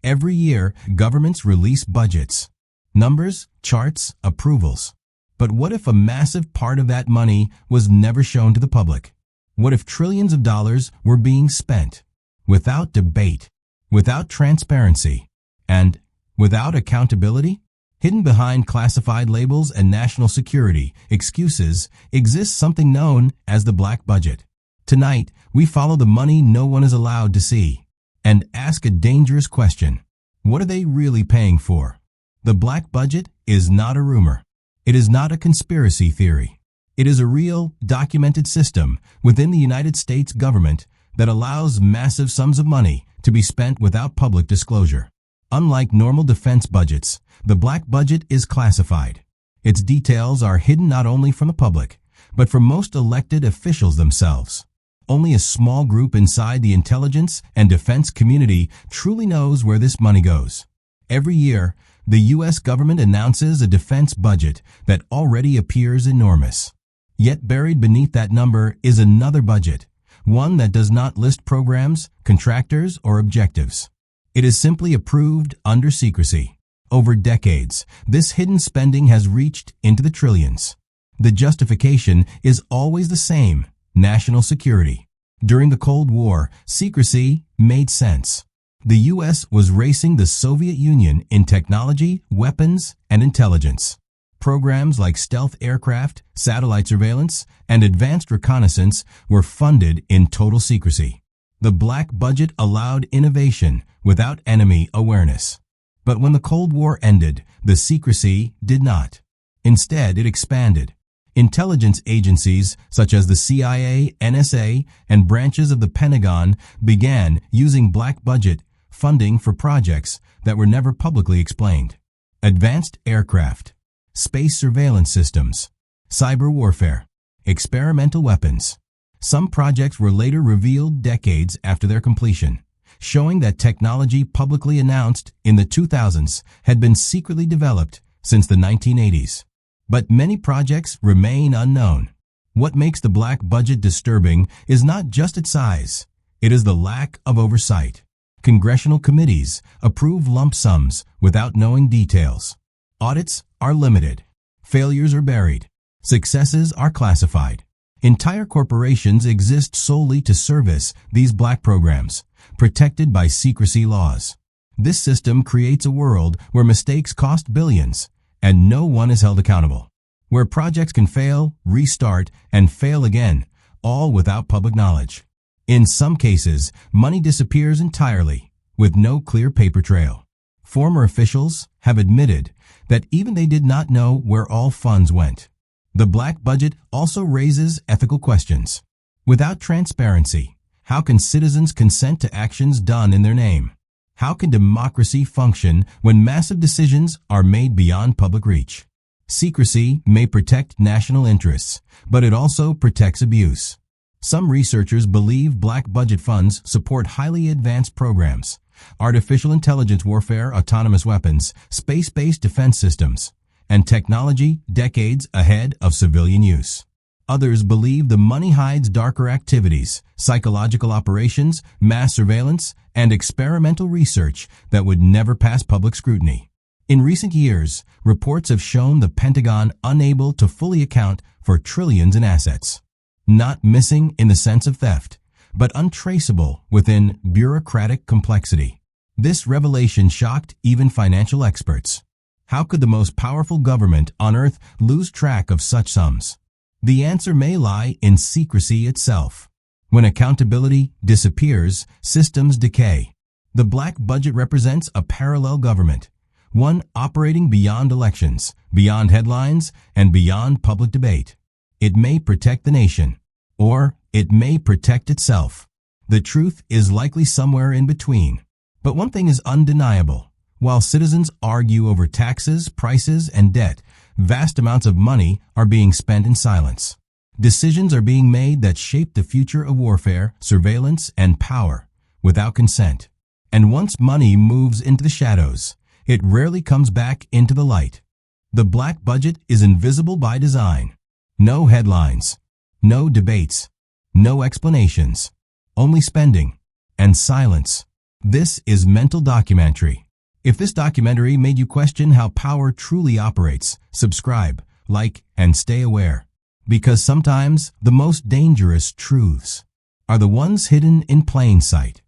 Every year, governments release budgets. Numbers, charts, approvals. But what if a massive part of that money was never shown to the public? What if trillions of dollars were being spent without debate, without transparency, and without accountability? Hidden behind classified labels and national security excuses exists something known as the black budget. Tonight, we follow the money no one is allowed to see and ask a dangerous question. What are they really paying for? The black budget is not a rumor. It is not a conspiracy theory. It is a real, documented system within the United States government that allows massive sums of money to be spent without public disclosure. Unlike normal defense budgets, the black budget is classified. Its details are hidden not only from the public, but from most elected officials themselves. Only a small group inside the intelligence and defense community truly knows where this money goes. Every year, the U.S. government announces a defense budget that already appears enormous. Yet buried beneath that number is another budget, one that does not list programs, contractors, or objectives. It is simply approved under secrecy. Over decades, this hidden spending has reached into the trillions. The justification is always the same: national security. During the Cold War, secrecy made sense. The U.S. was racing the Soviet Union in technology, weapons, and intelligence. Programs like stealth aircraft, satellite surveillance, and advanced reconnaissance were funded in total secrecy. The black budget allowed innovation without enemy awareness. But when the Cold War ended, the secrecy did not. Instead, it expanded. Intelligence agencies such as the CIA, NSA, and branches of the Pentagon began using black budget funding for projects that were never publicly explained. Advanced aircraft, space surveillance systems, cyber warfare, experimental weapons. Some projects were later revealed decades after their completion, showing that technology publicly announced in the 2000s had been secretly developed since the 1980s. But many projects remain unknown. What makes the black budget disturbing is not just its size. It is the lack of oversight. Congressional committees approve lump sums without knowing details. Audits are limited. Failures are buried. Successes are classified. Entire corporations exist solely to service these black programs, protected by secrecy laws. This system creates a world where mistakes cost billions, and no one is held accountable. Where projects can fail, restart, and fail again, all without public knowledge. In some cases, money disappears entirely, with no clear paper trail. Former officials have admitted that even they did not know where all funds went. The black budget also raises ethical questions. Without transparency, how can citizens consent to actions done in their name? How can democracy function when massive decisions are made beyond public reach? Secrecy may protect national interests, but it also protects abuse. Some researchers believe black budget funds support highly advanced programs: artificial intelligence warfare, autonomous weapons, space-based defense systems, and technology decades ahead of civilian use. Others believe the money hides darker activities, psychological operations, mass surveillance, and experimental research that would never pass public scrutiny. In recent years, reports have shown the Pentagon unable to fully account for trillions in assets. Not missing in the sense of theft, but untraceable within bureaucratic complexity. This revelation shocked even financial experts. How could the most powerful government on earth lose track of such sums? The answer may lie in secrecy itself. When accountability disappears, systems decay. The black budget represents a parallel government, one operating beyond elections, beyond headlines, and beyond public debate. It may protect the nation, or it may protect itself. The truth is likely somewhere in between. But one thing is undeniable. While citizens argue over taxes, prices, and debt, vast amounts of money are being spent in silence. Decisions are being made that shape the future of warfare, surveillance, and power without consent. And once money moves into the shadows, it rarely comes back into the light. The black budget is invisible by design. No headlines, no debates, no explanations, only spending and silence. This is Mental Documentary. If this documentary made you question how power truly operates, subscribe, like, and stay aware. Because sometimes the most dangerous truths are the ones hidden in plain sight.